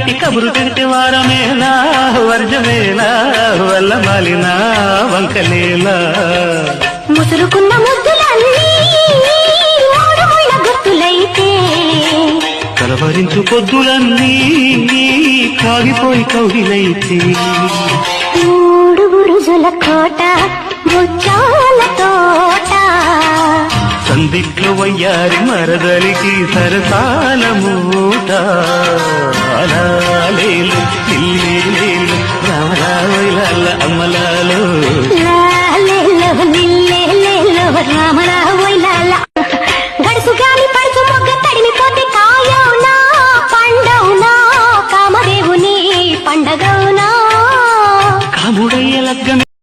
గట్టి కబురు పెడితే వారమేలా వర్జమేలా వల్ల మాలిన వంకలేలా ముసురుకున్న ముద్దులన్నీ గుర్తులైతే కలవరించు పొద్దులన్నీ కాగిపోయి కౌగిలైతే మూడు బురుజుల కోట ముచ్చాల తోట సందిట్లో వయ్యారి మరదలికి సరసాల మూట అలా లేలు ఇల్లేలు రామలా అమ్మలా